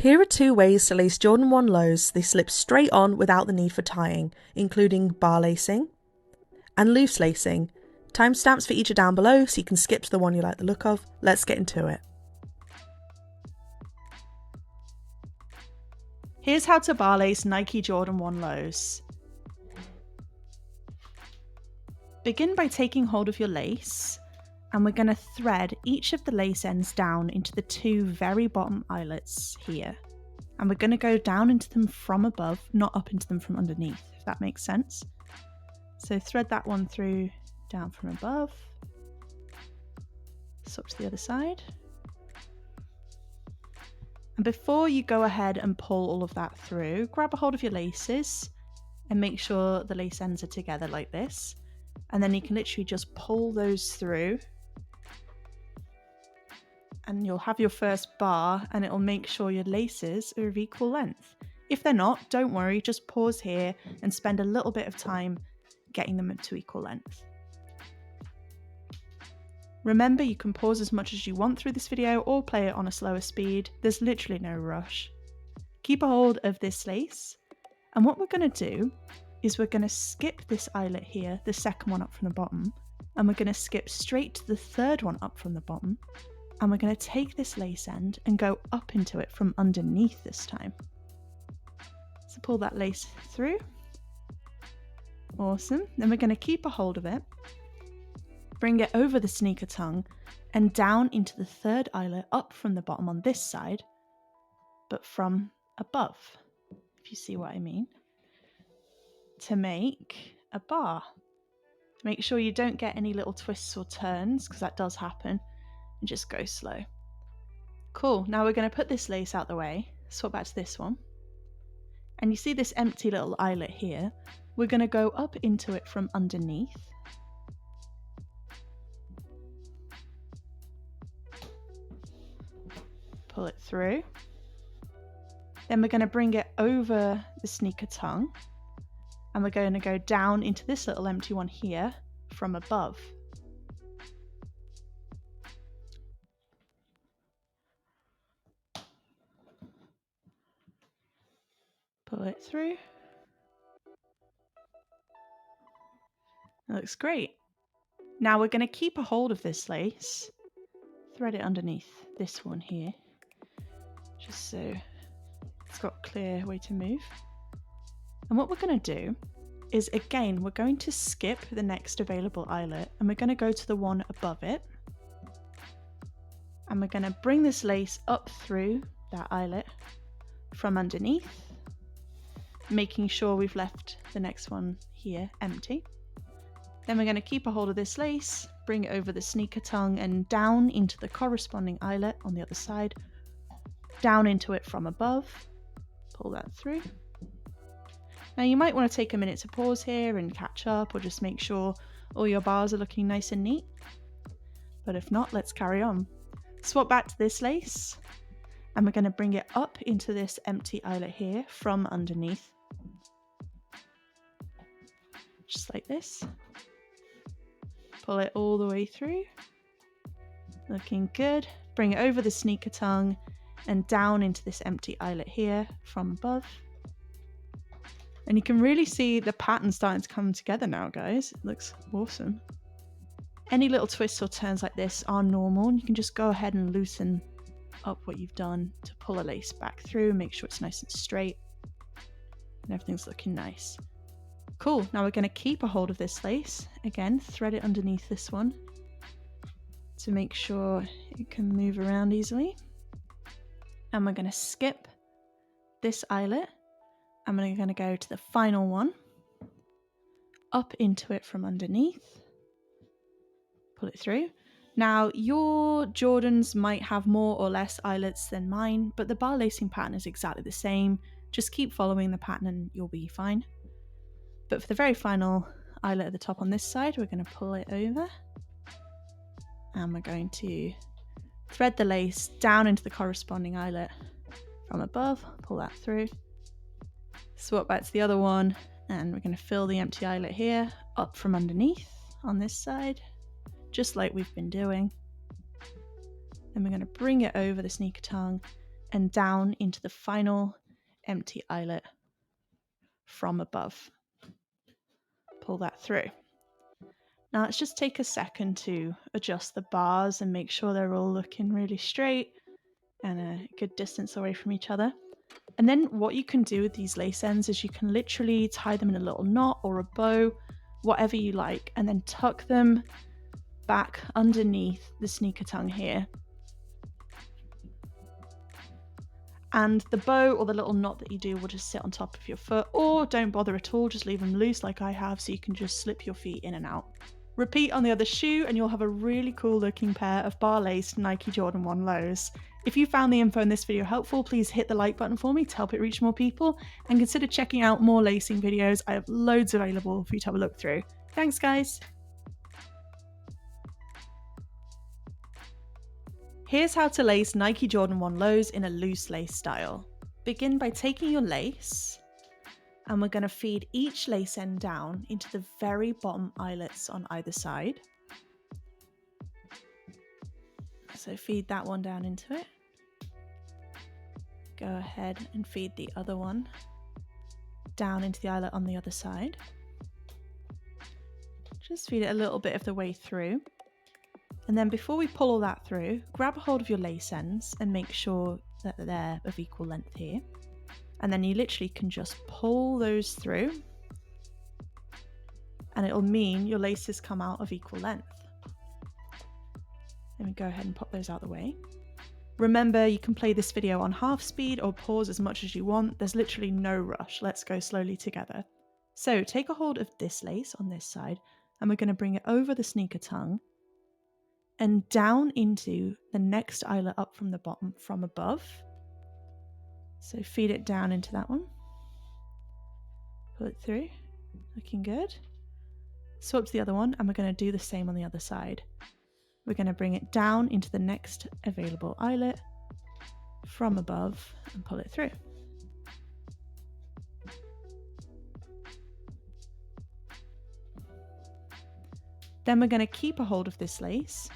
Here are 2 ways to lace Jordan 1 lows so they slip straight on without the need for tying, including bar lacing and loose lacing. Timestamps for each are down below so you can skip to the one you like the look of. Let's get into it. Here's how to bar lace Nike Jordan 1 lows. Begin by taking hold of your lace, and we're going to thread each of the lace ends down into the 2 very bottom eyelets here. And we're going to go down into them from above, not up into them from underneath, if that makes sense. So thread that one through down from above. Swap to the other side. And before you go ahead and pull all of that through, grab a hold of your laces and make sure the lace ends are together like this. And then you can literally just pull those through and you'll have your first bar, and it'll make sure your laces are of equal length. If they're not, don't worry, just pause here and spend a little bit of time getting them to equal length. Remember, you can pause as much as you want through this video or play it on a slower speed. There's literally no rush. Keep a hold of this lace, and what we're going to do is we're going to skip this eyelet here, the second one up from the bottom, and we're going to skip straight to the third one up from the bottom, and we're going to take this lace end and go up into it from underneath this time. So pull that lace through. Awesome. Then we're going to keep a hold of it, bring it over the sneaker tongue and down into the third eyelet up from the bottom on this side, but from above, if you see what I mean, to make a bar. Make sure you don't get any little twists or turns, because that does happen, and just go slow. Cool, now we're going to put this lace out the way, swap back to this one, and you see this empty little eyelet here, we're going to go up into it from underneath. Pull it through. Then we're going to bring it over the sneaker tongue, and we're going to go down into this little empty one here from above. Pull it through. That looks great. Now we're going to keep a hold of this lace, thread it underneath this one here, just so it's got a clear way to move. And what we're going to do is, again, we're going to skip the next available eyelet and we're going to go to the one above it. And we're going to bring this lace up through that eyelet from underneath, making sure we've left the next one here empty. Then we're going to keep a hold of this lace, bring it over the sneaker tongue and down into the corresponding eyelet on the other side, down into it from above, pull that through. Now you might want to take a minute to pause here and catch up, or just make sure all your bars are looking nice and neat. But if not, let's carry on. Swap back to this lace, and we're going to bring it up into this empty eyelet here from underneath. Just like this. Pull it all the way through. Looking good. Bring it over the sneaker tongue and down into this empty eyelet here from above. And you can really see the pattern starting to come together now, guys. It looks awesome. Any little twists or turns like this are normal, and you can just go ahead and loosen up what you've done to pull a lace back through, make sure it's nice and straight, and everything's looking nice. Cool, now we're going to keep a hold of this lace. Again, thread it underneath this one to make sure it can move around easily. And we're going to skip this eyelet, and we're going to go to the final one, up into it from underneath, pull it through. Now your Jordans might have more or less eyelets than mine, but the bar lacing pattern is exactly the same. Just keep following the pattern and you'll be fine. But for the very final eyelet at the top on this side, we're going to pull it over, and we're going to thread the lace down into the corresponding eyelet from above, pull that through, swap back to the other one, and we're going to fill the empty eyelet here up from underneath on this side, just like we've been doing. Then we're going to bring it over the sneaker tongue and down into the final empty eyelet from above. Pull that through. Now let's just take a second to adjust the bars and make sure they're all looking really straight and a good distance away from each other. And then what you can do with these lace ends is you can literally tie them in a little knot or a bow, whatever you like, and then tuck them back underneath the sneaker tongue here. And the bow or the little knot that you do will just sit on top of your foot, or don't bother at all, just leave them loose like I have so you can just slip your feet in and out. Repeat on the other shoe and you'll have a really cool looking pair of bar-laced Nike Jordan 1 lows. If you found the info in this video helpful, please hit the like button for me to help it reach more people, and consider checking out more lacing videos. I have loads available for you to have a look through. Thanks guys! Here's how to lace Nike Jordan 1 lows in a loose lace style. Begin by taking your lace, and we're going to feed each lace end down into the very bottom eyelets on either side. So feed that one down into it. Go ahead and feed the other one down into the eyelet on the other side. Just feed it a little bit of the way through. And then before we pull all that through, grab a hold of your lace ends and make sure that they're of equal length here. And then you literally can just pull those through, and it'll mean your laces come out of equal length. Let me go ahead and pop those out of the way. Remember, you can play this video on half speed or pause as much as you want. There's literally no rush. Let's go slowly together. So take a hold of this lace on this side, and we're going to bring it over the sneaker tongue and down into the next eyelet up from the bottom from above. So feed it down into that one. Pull it through. Looking good. Swap to the other one, and we're going to do the same on the other side. We're going to bring it down into the next available eyelet from above and pull it through. Then we're going to keep a hold of this lace,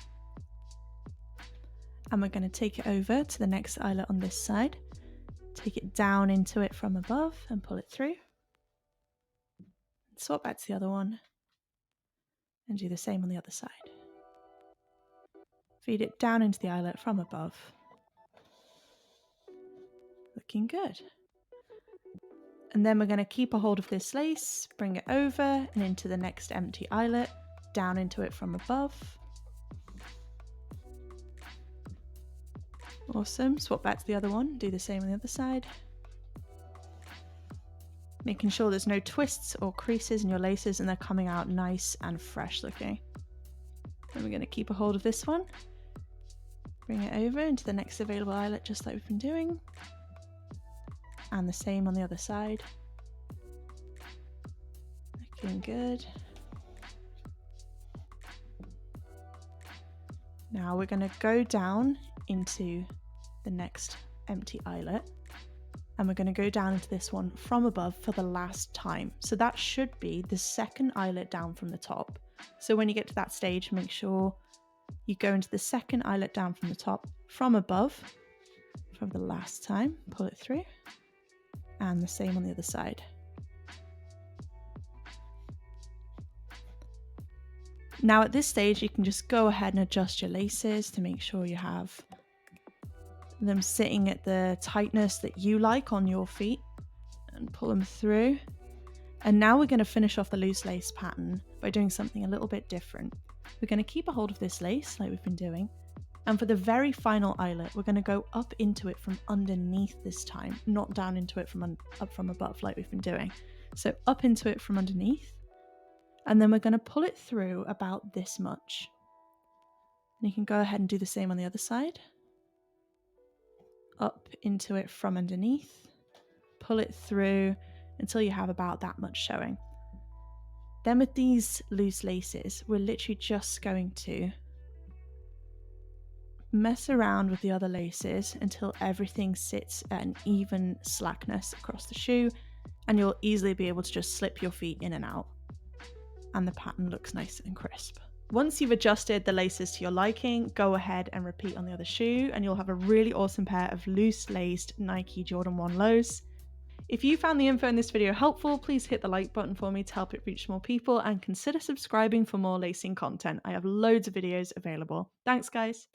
and we're going to take it over to the next eyelet on this side. Take it down into it from above and pull it through. Swap back to the other one and do the same on the other side. Feed it down into the eyelet from above. Looking good. And then we're going to keep a hold of this lace, bring it over and into the next empty eyelet, down into it from above. Awesome. Swap back to the other one, do the same on the other side. Making sure there's no twists or creases in your laces and they're coming out nice and fresh looking. Then we're going to keep a hold of this one, bring it over into the next available eyelet just like we've been doing, and the same on the other side. Looking good. Now we're going to go down into the next empty eyelet, and we're going to go down into this one from above for the last time. So that should be the second eyelet down from the top. So when you get to that stage, make sure you go into the second eyelet down from the top from above for the last time, pull it through, and the same on the other side. Now at this stage, you can just go ahead and adjust your laces to make sure you have them sitting at the tightness that you like on your feet, and pull them through. And now we're going to finish off the loose lace pattern by doing something a little bit different. We're going to keep a hold of this lace like we've been doing, and for the very final eyelet, we're going to go up into it from underneath this time, not down into it from up from above like we've been doing. So up into it from underneath, and then we're going to pull it through about this much. And you can go ahead and do the same on the other side. Up into it from underneath, pull it through until you have about that much showing. Then with these loose laces, we're literally just going to mess around with the other laces until everything sits at an even slackness across the shoe, and you'll easily be able to just slip your feet in and out, and the pattern looks nice and crisp. Once you've adjusted the laces to your liking, go ahead and repeat on the other shoe and you'll have a really awesome pair of loose-laced Nike Jordan 1 lows. If you found the info in this video helpful, please hit the like button for me to help it reach more people and consider subscribing for more lacing content. I have loads of videos available. Thanks guys!